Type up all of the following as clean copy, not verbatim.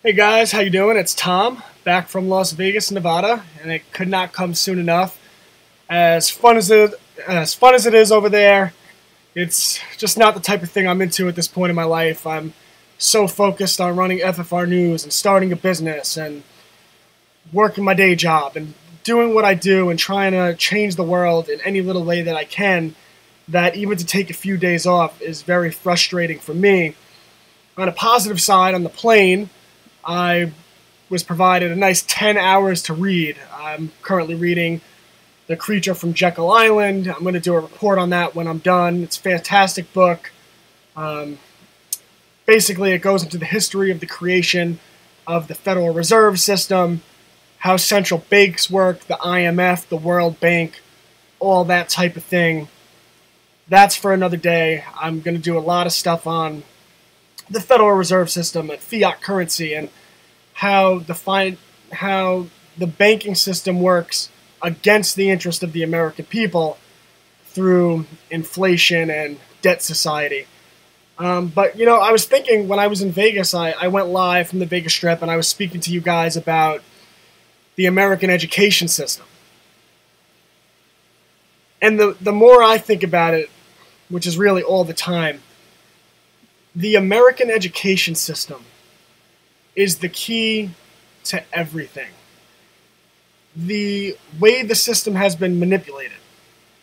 Hey guys, how you doing? It's Tom, back from Las Vegas, Nevada, and it could not come soon enough. As fun as it is over there, it's just not the type of thing I'm into at this point in my life. I'm so focused on running FFRnews and starting a business and working my day job and doing what I do and trying to change the world in any little way that I can, that even to take a few days off is very frustrating for me. On a positive side, on the plane, I was provided a nice 10 hours to read. I'm currently reading The Creature from Jekyll Island. I'm going to do a report on that when I'm done. It's a fantastic book. Basically, it goes into the history of the creation of the Federal Reserve System, how central banks work, the IMF, the World Bank, all that type of thing. That's for another day. I'm going to do a lot of stuff on the Federal Reserve System and fiat currency and how the banking system works against the interest of the American people through inflation and debt society. But, I was thinking when I was in Vegas, I went live from the Vegas Strip and I was speaking to you guys about the American education system. And the more I think about it, which is really all the time, the American education system is the key to everything. The way the system has been manipulated,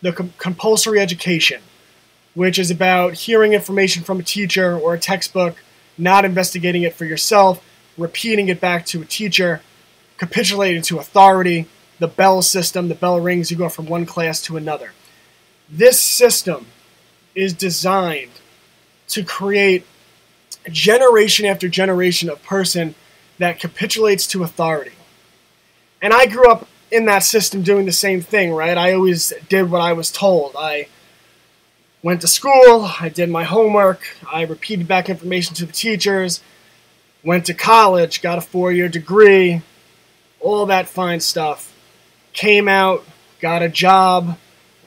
the compulsory education, which is about hearing information from a teacher or a textbook, not investigating it for yourself, repeating it back to a teacher, capitulating to authority, the bell system, the bell rings, you go from one class to another. This system is designed to create generation after generation of person that capitulates to authority. And I grew up in that system doing the same thing, right? I always did what I was told. I went to school, I did my homework, I repeated back information to the teachers, went to college, got a 4-year degree, all that fine stuff. Came out, got a job,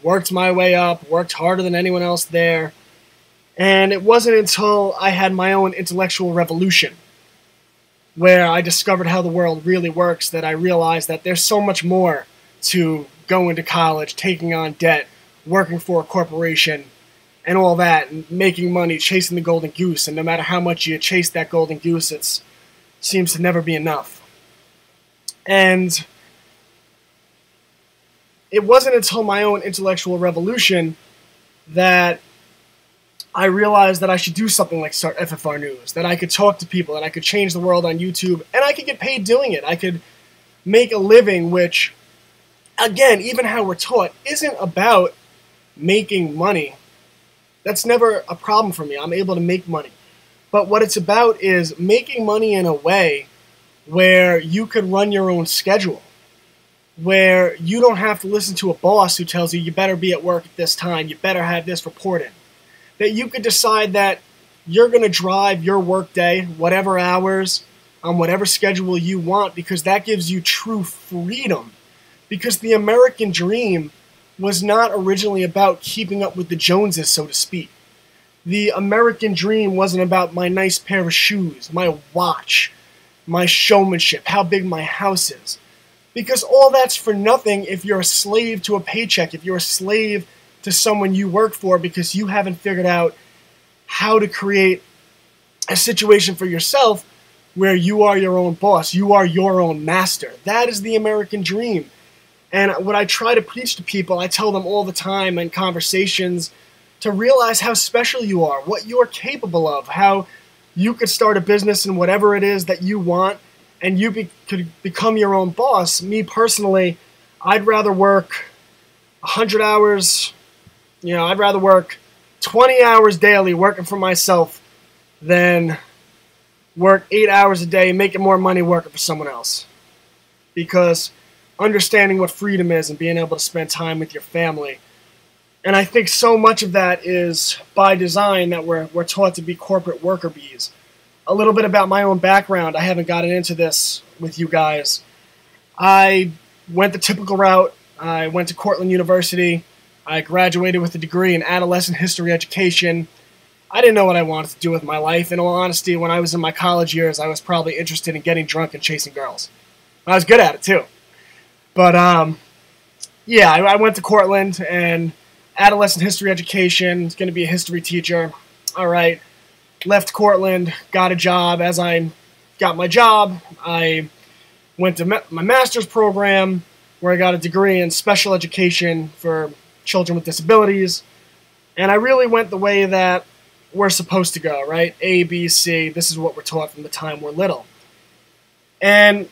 worked my way up, worked harder than anyone else there. And it wasn't until I had my own intellectual revolution, where I discovered how the world really works, that I realized that there's so much more to going to college, taking on debt, working for a corporation, and all that, and making money, chasing the golden goose. And no matter how much you chase that golden goose, it seems to never be enough. And it wasn't until my own intellectual revolution that I realized that I should do something like start FFRnews, that I could talk to people, that I could change the world on YouTube, and I could get paid doing it. I could make a living, which, again, even how we're taught, isn't about making money. That's never a problem for me. I'm able to make money. But what it's about is making money in a way where you could run your own schedule, where you don't have to listen to a boss who tells you better be at work at this time, you better have this report in. That you could decide that you're going to drive your workday, whatever hours, on whatever schedule you want, because that gives you true freedom. Because the American dream was not originally about keeping up with the Joneses, so to speak. The American dream wasn't about my nice pair of shoes, my watch, my showmanship, how big my house is. Because all that's for nothing if you're a slave to a paycheck, if you're a slave to someone you work for, because you haven't figured out how to create a situation for yourself where you are your own boss, you are your own master. That is the American dream. And what I try to preach to people, I tell them all the time in conversations to realize how special you are, what you're capable of, how you could start a business in whatever it is that you want, and you could become your own boss. Me personally, I'd rather work 100 hours, I'd rather work 20 hours daily working for myself than work 8 hours a day making more money working for someone else. Because understanding what freedom is and being able to spend time with your family. And I think so much of that is by design, that we're taught to be corporate worker bees. A little bit about my own background. I haven't gotten into this with you guys. I went the typical route. I went to Cortland University. I graduated with a degree in adolescent history education. I didn't know what I wanted to do with my life. In all honesty, when I was in my college years, I was probably interested in getting drunk and chasing girls. I was good at it, too. But, yeah, I went to Cortland, and adolescent history education, was going to be a history teacher. All right, left Cortland, got a job. As I got my job, I went to my master's program, where I got a degree in special education for children with disabilities. And I really went the way that we're supposed to go, right? A, B, C. This is what we're taught from the time we're little. And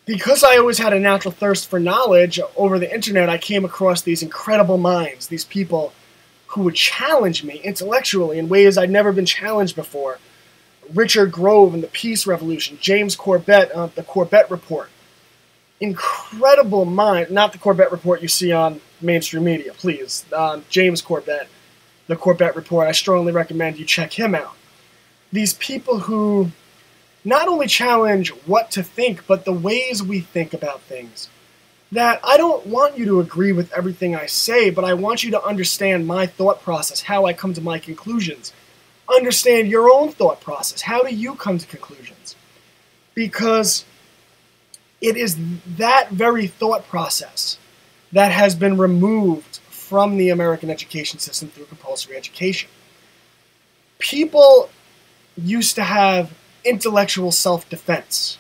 because I always had a natural thirst for knowledge, over the internet I came across these incredible minds, these people who would challenge me intellectually in ways I'd never been challenged before. Richard Grove and the Peace Revolution, James Corbett, the Corbett Report. Incredible mind, not the Corbett Report you see on mainstream media, please. James Corbett, the Corbett Report. I strongly recommend you check him out. These people who not only challenge what to think, but the ways we think about things. That I don't want you to agree with everything I say, but I want you to understand my thought process, how I come to my conclusions. Understand your own thought process. How do you come to conclusions? Because it is that very thought process that has been removed from the American education system through compulsory education. People used to have intellectual self-defense.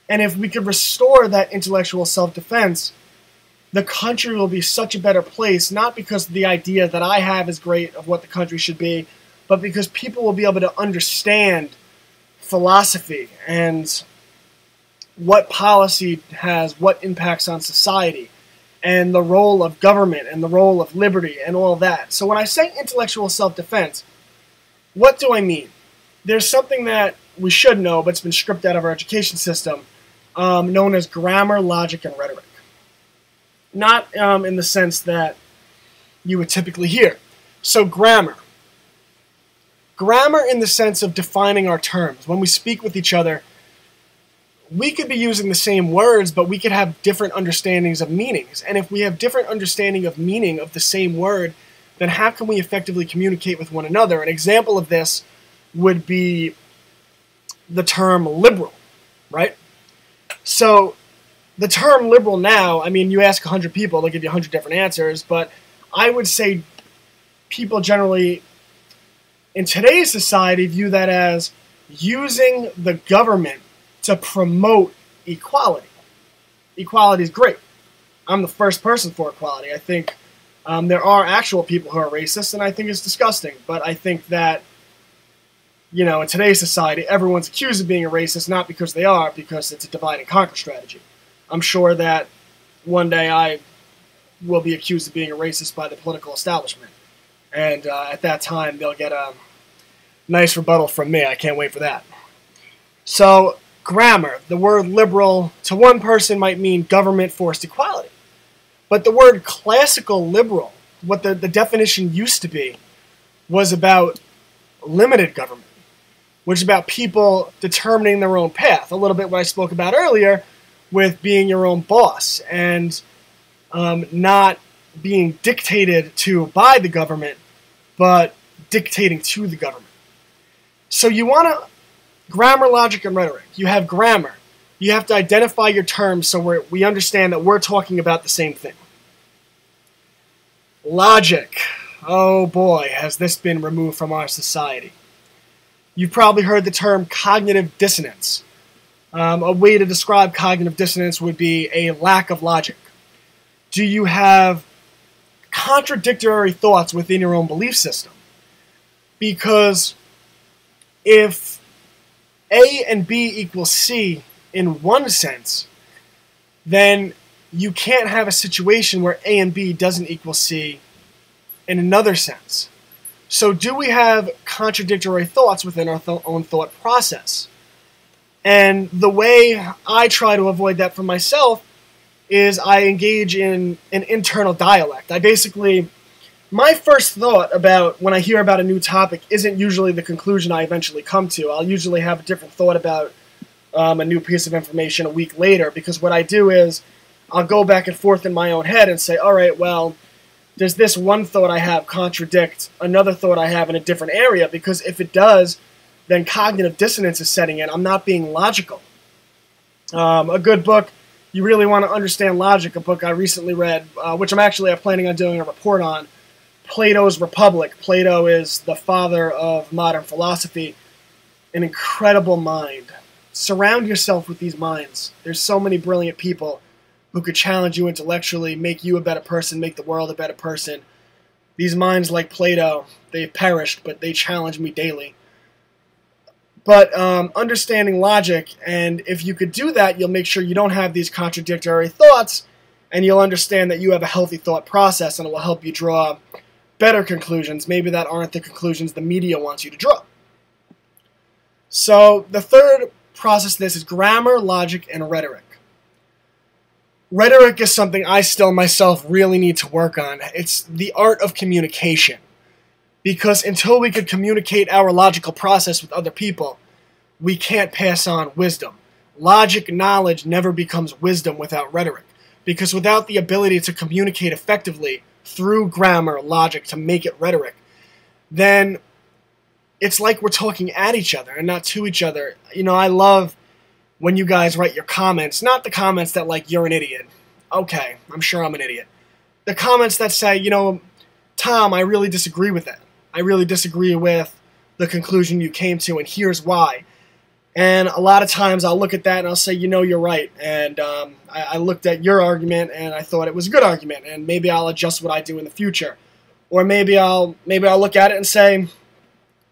And if we could restore that intellectual self-defense, the country will be such a better place, not because the idea that I have is great of what the country should be, but because people will be able to understand philosophy and what policy has, what impacts on society, and the role of government and the role of liberty and all that. So when I say intellectual self-defense, what do I mean? There's something that we should know, but it's been stripped out of our education system, known as grammar, logic, and rhetoric. Not in the sense that you would typically hear. So grammar. Grammar in the sense of defining our terms. When we speak with each other, we could be using the same words, but we could have different understandings of meanings. And if we have different understanding of meaning of the same word, then how can we effectively communicate with one another? An example of this would be the term liberal, right? So the term liberal now, I mean, you ask 100 people, they'll give you 100 different answers, but I would say people generally in today's society view that as using the government to promote equality. Equality is great. I'm the first person for equality. I think there are actual people who are racist, and I think it's disgusting. But I think that, you know, in today's society, everyone's accused of being a racist, not because they are, because it's a divide and conquer strategy. I'm sure that one day I will be accused of being a racist by the political establishment. And at that time, they'll get a nice rebuttal from me. I can't wait for that. So, grammar. The word liberal to one person might mean government-forced equality. But the word classical liberal, what the definition used to be, was about limited government, which is about people determining their own path. A little bit what I spoke about earlier with being your own boss and not being dictated to by the government, but dictating to the government. So you want to grammar, logic, and rhetoric. You have grammar. You have to identify your terms so we understand that we're talking about the same thing. Logic. Oh boy, has this been removed from our society. You've probably heard the term cognitive dissonance. A way to describe cognitive dissonance would be a lack of logic. Do you have contradictory thoughts within your own belief system? Because if A and B equals C in one sense, then you can't have a situation where A and B doesn't equal C in another sense. So do we have contradictory thoughts within our own thought process? And the way I try to avoid that for myself is I engage in an internal dialect. I basically, my first thought about when I hear about a new topic isn't usually the conclusion I eventually come to. I'll usually have a different thought about a new piece of information a week later, because what I do is I'll go back and forth in my own head and say, all right, well, does this one thought I have contradict another thought I have in a different area? Because if it does, then cognitive dissonance is setting in. I'm not being logical. A good book, you really want to understand logic, a book I recently read, which I'm planning on doing a report on, Plato's Republic. Plato is the father of modern philosophy, an incredible mind. Surround yourself with these minds. There's so many brilliant people who could challenge you intellectually, make you a better person, make the world a better person. These minds like Plato, they've perished, but they challenge me daily. But understanding logic, and if you could do that, you'll make sure you don't have these contradictory thoughts, and you'll understand that you have a healthy thought process, and it will help you draw better conclusions, maybe that aren't the conclusions the media wants you to draw. So the third process of this is grammar, logic, and rhetoric. Rhetoric is something I still myself really need to work on. It's the art of communication. Because until we could communicate our logical process with other people, we can't pass on wisdom. Logic, knowledge never becomes wisdom without rhetoric. Because without the ability to communicate effectively through grammar, logic, to make it rhetoric, then it's like we're talking at each other and not to each other. You know, I love when you guys write your comments, not the comments that like, you're an idiot. Okay, I'm sure I'm an idiot. The comments that say, you know, Tom, I really disagree with that. I really disagree with the conclusion you came to, and here's why. And a lot of times I'll look at that and I'll say, you know, you're right. And I looked at your argument and I thought it was a good argument, and maybe I'll adjust what I do in the future. Or maybe I'll look at it and say,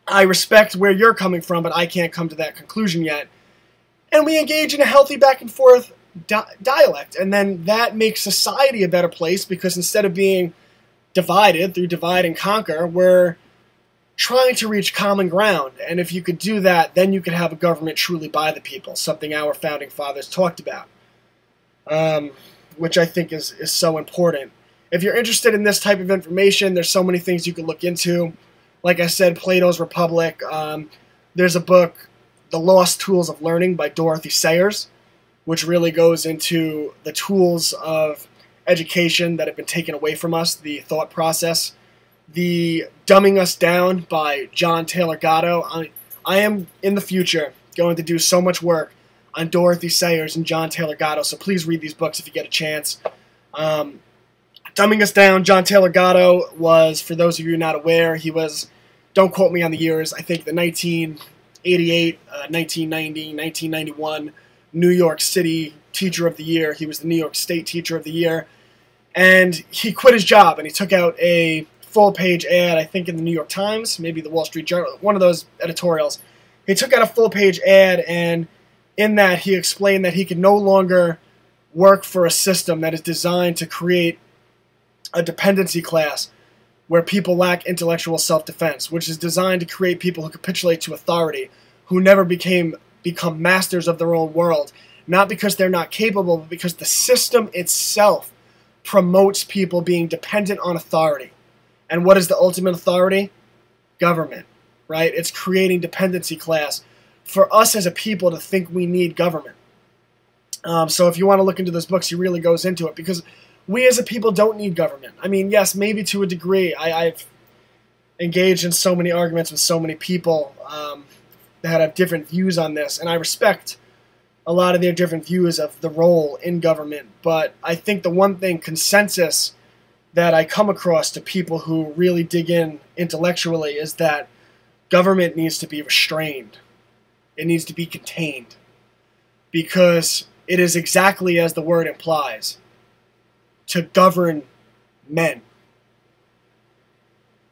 I respect where you're coming from, but I can't come to that conclusion yet. And we engage in a healthy back and forth dialect. And then that makes society a better place, because instead of being divided through divide and conquer, we're trying to reach common ground. And if you could do that, then you could have a government truly by the people, something our founding fathers talked about, which I think is so important. If you're interested in this type of information, there's so many things you can look into. Like I said, Plato's Republic. There's a book, The Lost Tools of Learning by Dorothy Sayers, which really goes into the tools of education that have been taken away from us, the thought process. The Dumbing Us Down by John Taylor Gatto. I am, in the future, going to do so much work on Dorothy Sayers and John Taylor Gatto, so please read these books if you get a chance. Dumbing Us Down, John Taylor Gatto was, for those of you not aware, he was, don't quote me on the years, I think the 1988, 1990, 1991 New York City Teacher of the Year. He was the New York State Teacher of the Year. And he quit his job, and he took out a full-page ad, I think in the New York Times, maybe the Wall Street Journal, one of those editorials. He took out a full-page ad, and in that he explained that he could no longer work for a system that is designed to create a dependency class where people lack intellectual self-defense, which is designed to create people who capitulate to authority, who never become masters of their own world, not because they're not capable, but because the system itself promotes people being dependent on authority. And what is the ultimate authority? Government, right? It's creating dependency class for us as a people to think we need government. So if you want to look into those books, he really goes into it, because we as a people don't need government. I mean, yes, maybe to a degree. I've engaged in so many arguments with so many people that have different views on this, and I respect a lot of their different views of the role in government. But I think the one thing, consensus, that I come across to people who really dig in intellectually is that government needs to be restrained. It needs to be contained. Because it is exactly as the word implies, to govern men.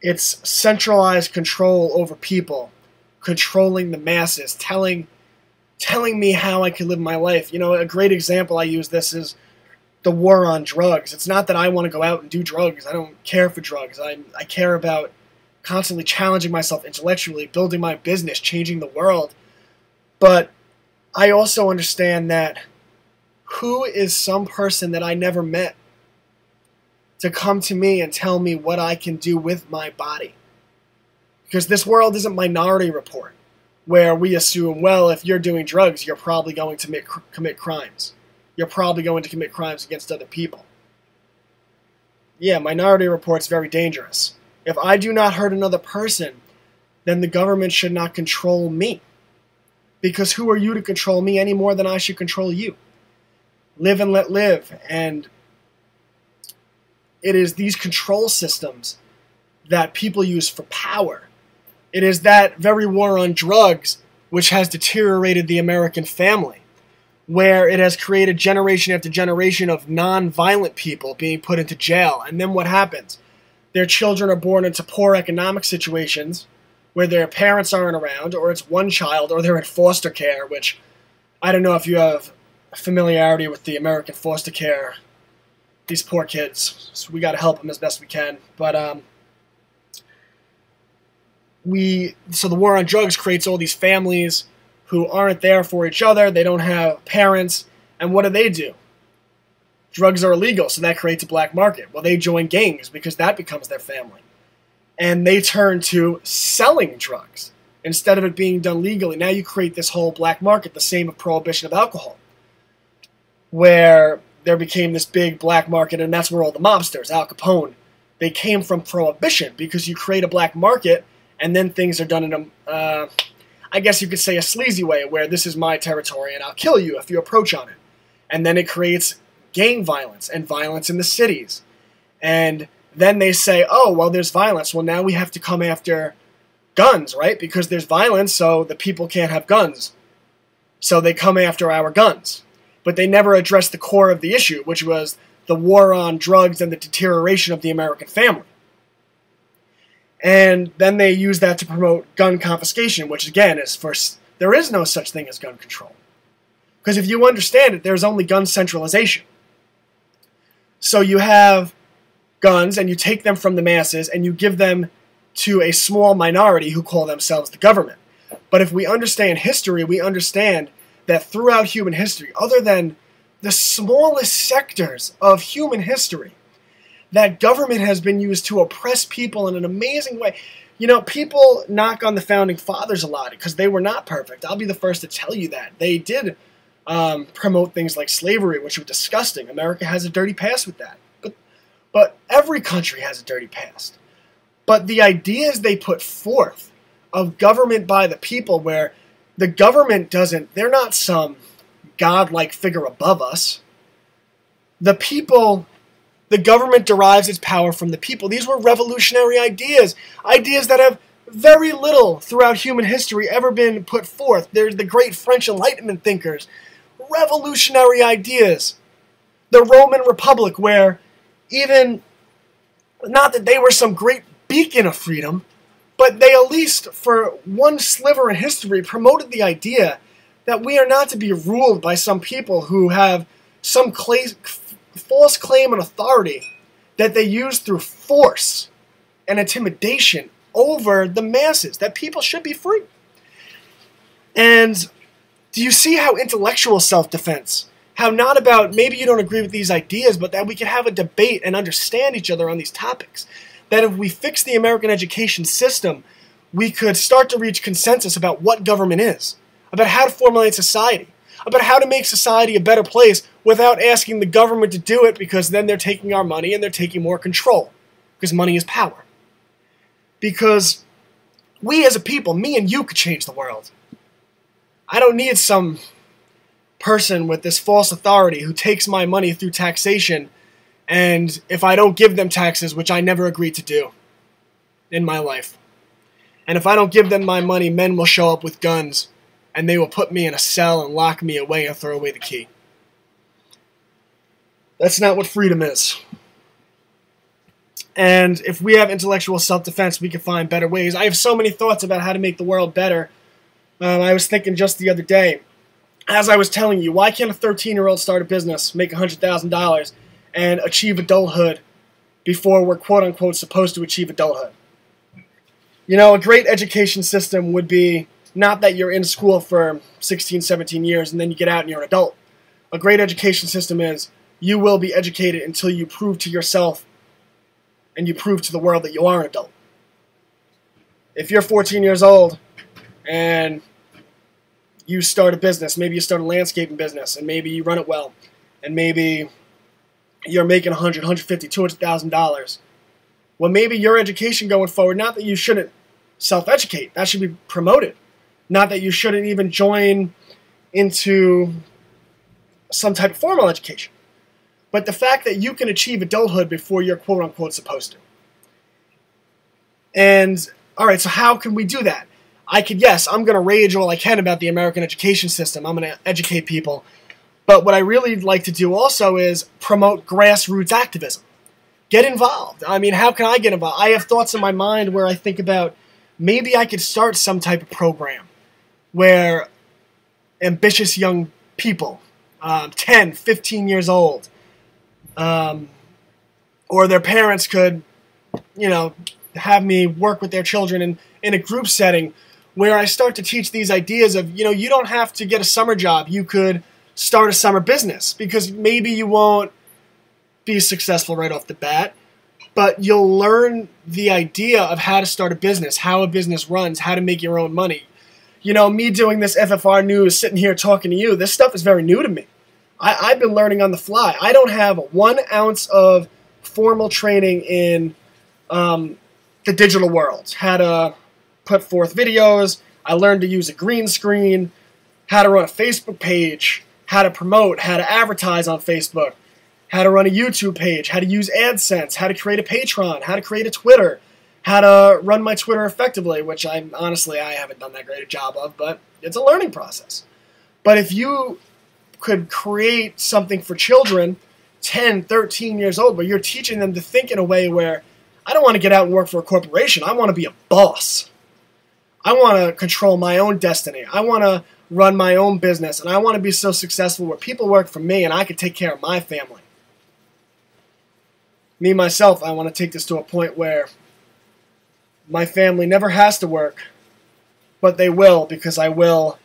It's centralized control over people, controlling the masses, telling me how I can live my life. You know, a great example I use this is the war on drugs. It's not that I want to go out and do drugs. I don't care for drugs. I care about constantly challenging myself intellectually, building my business, changing the world. But I also understand that who is some person that I never met to come to me and tell me what I can do with my body? Because this world isn't Minority Report, where we assume, well, if you're doing drugs, you're probably going to commit crimes. You're probably going to commit crimes against other people. yeah, Minority Report's very dangerous. If I do not hurt another person, then the government should not control me. Because who are you to control me any more than I should control you? Live and let live. And it is these control systems that people use for power. It is that very war on drugs which has deteriorated the American family, where it has created generation after generation of non-violent people being put into jail. And then what happens? Their children are born into poor economic situations where their parents aren't around, or it's one child, or they're in foster care, which I don't know if you have familiarity with the American foster care. These poor kids, so we got to help them as best we can. But so the war on drugs creates all these families who aren't there for each other. They don't have parents, and what do? Drugs are illegal, so that creates a black market. Well, they join gangs because that becomes their family. And they turn to selling drugs instead of it being done legally. Now you create this whole black market, the same of prohibition of alcohol, where there became this big black market, and that's where all the mobsters, Al Capone, they came from prohibition, because you create a black market, and then things are done in a, I guess you could say, a sleazy way, where this is my territory, and I'll kill you if you approach on it. And then it creates gang violence and violence in the cities. And then they say, oh, well, there's violence. Well, now we have to come after guns, right? Because there's violence, so the people can't have guns. So they come after our guns. But they never addressed the core of the issue, which was the war on drugs and the deterioration of the American family. And then they use that to promote gun confiscation, which again is there is no such thing as gun control. Because if you understand it, there's only gun centralization. So you have guns, and you take them from the masses, and you give them to a small minority who call themselves the government. But if we understand history, we understand that throughout human history, other than the smallest sectors of human history, that government has been used to oppress people in an amazing way. You know, people knock on the Founding Fathers a lot because they were not perfect. I'll be the first to tell you that. They did promote things like slavery, which were disgusting. America has a dirty past with that. But every country has a dirty past. But the ideas they put forth of government by the people, where the government they're not some godlike figure above us. The government derives its power from the people. These were revolutionary ideas. Ideas that have very little throughout human history ever been put forth. There's the great French Enlightenment thinkers. Revolutionary ideas. The Roman Republic, where even, not that they were some great beacon of freedom, but they at least, for one sliver in history, promoted the idea that we are not to be ruled by some people who have some false claim on authority that they use through force and intimidation over the masses, that people should be free. And do you see how intellectual self-defense, how not about maybe you don't agree with these ideas, but that we can have a debate and understand each other on these topics? That if we fix the American education system, we could start to reach consensus about what government is, about how to formulate society, about how to make society a better place without asking the government to do it, because then they're taking our money and they're taking more control, because money is power. Because we as a people, me and you, could change the world. I don't need some person with this false authority who takes my money through taxation, and if I don't give them taxes, which I never agreed to do in my life, and if I don't give them my money, men will show up with guns, and they will put me in a cell and lock me away and throw away the key. That's not what freedom is. And if we have intellectual self-defense, we can find better ways. I have so many thoughts about how to make the world better. I was thinking just the other day, as I was telling you, why can't a 13-year-old start a business, make $100,000, and achieve adulthood before we're quote-unquote supposed to achieve adulthood? You know, a great education system would be not that you're in school for 16, 17 years and then you get out and you're an adult. A great education system is you will be educated until you prove to yourself and you prove to the world that you are an adult. If you're 14 years old and you start a business, maybe you start a landscaping business, and maybe you run it well, and maybe you're making $100, $150, $200,000. Well, maybe your education going forward, not that you shouldn't self-educate, that should be promoted. Not that you shouldn't even join into some type of formal education. But the fact that you can achieve adulthood before you're quote-unquote supposed to. And, all right, so how can we do that? I'm going to rage all I can about the American education system. I'm going to educate people. But what I really like to do also is promote grassroots activism. Get involved. I mean, how can I get involved? I have thoughts in my mind where I think about maybe I could start some type of program where ambitious young people, 10, 15 years old, or their parents could, have me work with their children in a group setting where I start to teach these ideas of, you don't have to get a summer job. You could start a summer business because maybe you won't be successful right off the bat, but you'll learn the idea of how to start a business, how a business runs, how to make your own money. Me doing this FFRnews, sitting here talking to you, this stuff is very new to me. I've been learning on the fly. I don't have 1 ounce of formal training in the digital world. How to put forth videos. I learned to use a green screen, how to run a Facebook page, how to promote, how to advertise on Facebook, how to run a YouTube page, how to use AdSense, how to create a Patreon, how to create a Twitter, how to run my Twitter effectively, which I haven't done that great a job of, but it's a learning process. But if you could create something for children 10, 13 years old, where you're teaching them to think in a way where I don't want to get out and work for a corporation. I want to be a boss. I want to control my own destiny. I want to run my own business, and I want to be so successful where people work for me and I can take care of my family. Me, myself, I want to take this to a point where my family never has to work, but they will, because I will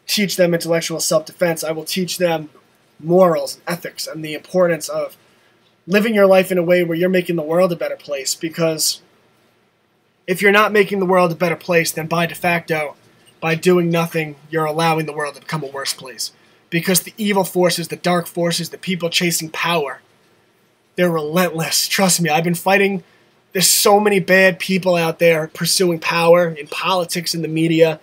teach them intellectual self-defense. I will teach them morals, ethics, and the importance of living your life in a way where you're making the world a better place, because if you're not making the world a better place, then by de facto, by doing nothing, you're allowing the world to become a worse place. Because the evil forces, the dark forces, the people chasing power, they're relentless. Trust me, I've been fighting. There's so many bad people out there pursuing power in politics and the media,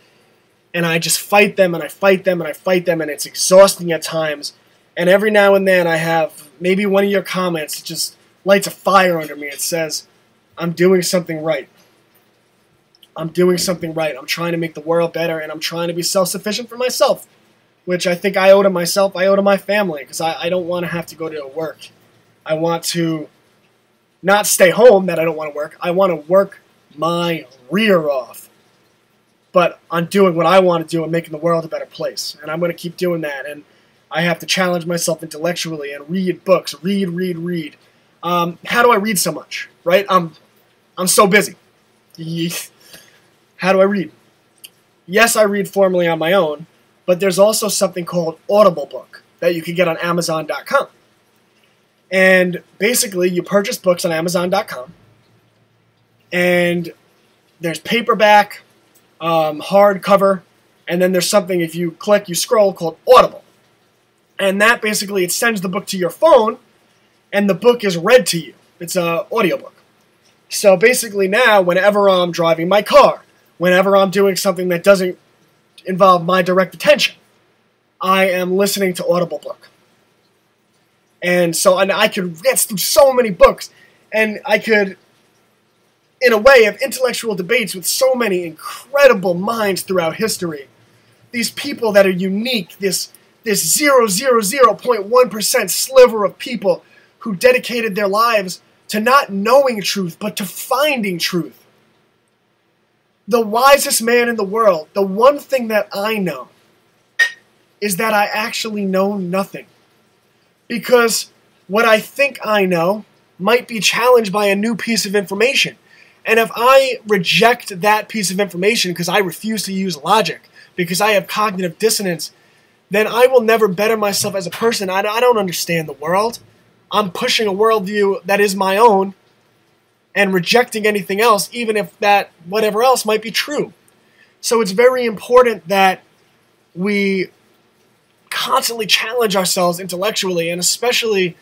and I just fight them, and I fight them, and I fight them, and it's exhausting at times. And every now and then I have maybe one of your comments that just lights a fire under me. It says, I'm doing something right. I'm doing something right. I'm trying to make the world better, and I'm trying to be self-sufficient for myself, which I think I owe to myself, I owe to my family, because I don't want to have to go to work. I want to not stay home, that I don't want to work. I want to work my rear off. But I'm doing what I want to do and making the world a better place. And I'm going to keep doing that. And I have to challenge myself intellectually and read books. Read. How do I read so much? Right? I'm so busy. How do I read? Yes, I read formally on my own, but there's also something called Audible Book that you can get on Amazon.com. And basically, you purchase books on Amazon.com, and there's paperback, hardcover, and then there's something, if you click, you scroll, called Audible. And that basically, it sends the book to your phone, and the book is read to you. It's an audiobook. So basically now, whenever I'm driving my car, whenever I'm doing something that doesn't involve my direct attention, I am listening to Audible Book. And I could get through so many books, and I could, in a way, have intellectual debates with so many incredible minds throughout history. These people that are unique, this 0.1% sliver of people who dedicated their lives to not knowing truth, but to finding truth. The wisest man in the world, the one thing that I know, is that I actually know nothing. Because what I think I know might be challenged by a new piece of information. And if I reject that piece of information because I refuse to use logic, because I have cognitive dissonance, then I will never better myself as a person. I don't understand the world. I'm pushing a worldview that is my own and rejecting anything else, even if that whatever else might be true. So it's very important that we constantly challenge ourselves intellectually, and especially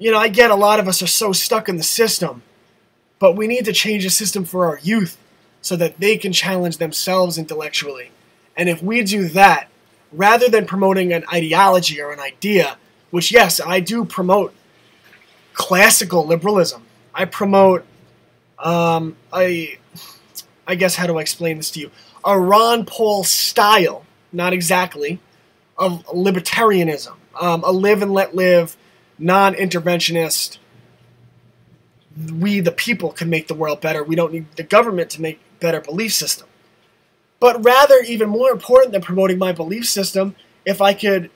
I get a lot of us are so stuck in the system, but we need to change the system for our youth so that they can challenge themselves intellectually. And if we do that, rather than promoting an ideology or an idea, which, yes, I do promote classical liberalism. I promote, I guess, how do I explain this to you? A Ron Paul style, not exactly, of libertarianism. A live and let live, non-interventionist. We, the people, can make the world better. We don't need the government to make a better belief system. But rather, even more important than promoting my belief system, if I could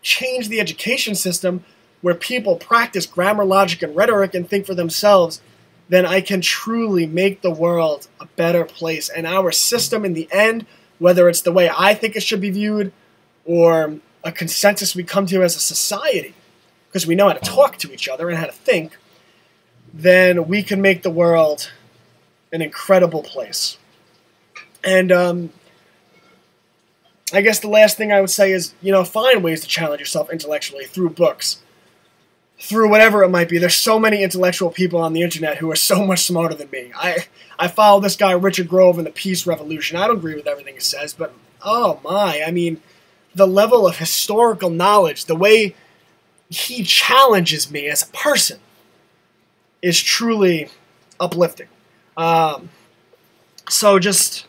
change the education system where people practice grammar, logic, and rhetoric and think for themselves, then I can truly make the world a better place. And our system, in the end, whether it's the way I think it should be viewed or a consensus we come to as a society, because we know how to talk to each other and how to think, then we can make the world an incredible place. And I guess the last thing I would say is, find ways to challenge yourself intellectually through books, through whatever it might be. There's so many intellectual people on the internet who are so much smarter than me. I follow this guy, Richard Grove, in the Peace Revolution. I don't agree with everything he says, but oh my, the level of historical knowledge, the way he challenges me as a person is truly uplifting. So just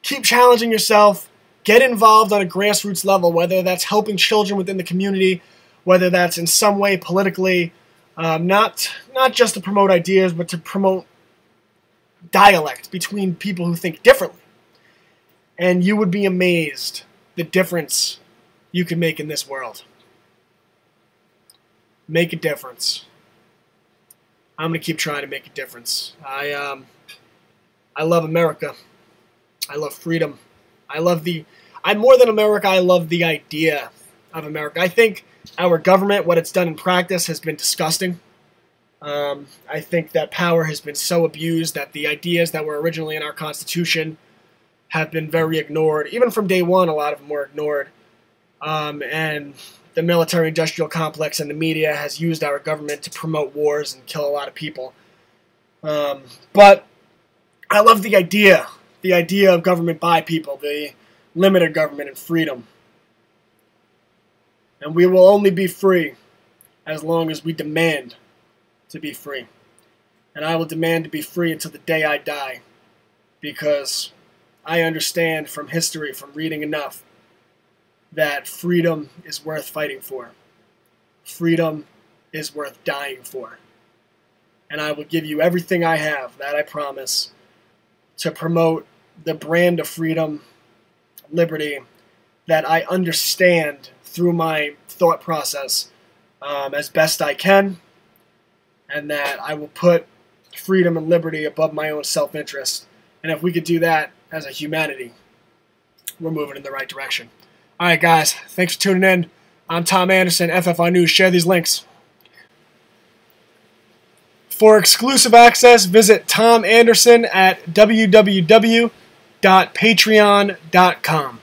keep challenging yourself. Get involved on a grassroots level, whether that's helping children within the community, whether that's in some way politically, not just to promote ideas, but to promote dialect between people who think differently. And you would be amazed the difference you can make in this world. Make a difference. I'm going to keep trying to make a difference. I love America. I love freedom. I'm more than America, I love the idea of America. I think our government, what it's done in practice, has been disgusting. I think that power has been so abused that the ideas that were originally in our Constitution have been very ignored. Even from day one, a lot of them were ignored. And the military-industrial complex and the media has used our government to promote wars and kill a lot of people. But I love the idea of government by people, the limited government and freedom. And we will only be free as long as we demand to be free. And I will demand to be free until the day I die, because I understand from history, from reading enough, that freedom is worth fighting for. Freedom is worth dying for. And I will give you everything I have, that I promise, to promote the brand of freedom, liberty, that I understand through my thought process as best I can, and that I will put freedom and liberty above my own self-interest. And if we could do that as a humanity, we're moving in the right direction. All right, guys, thanks for tuning in. I'm Tom Anderson, FFRnews. Share these links. For exclusive access, visit Tom Anderson at www.patreon.com.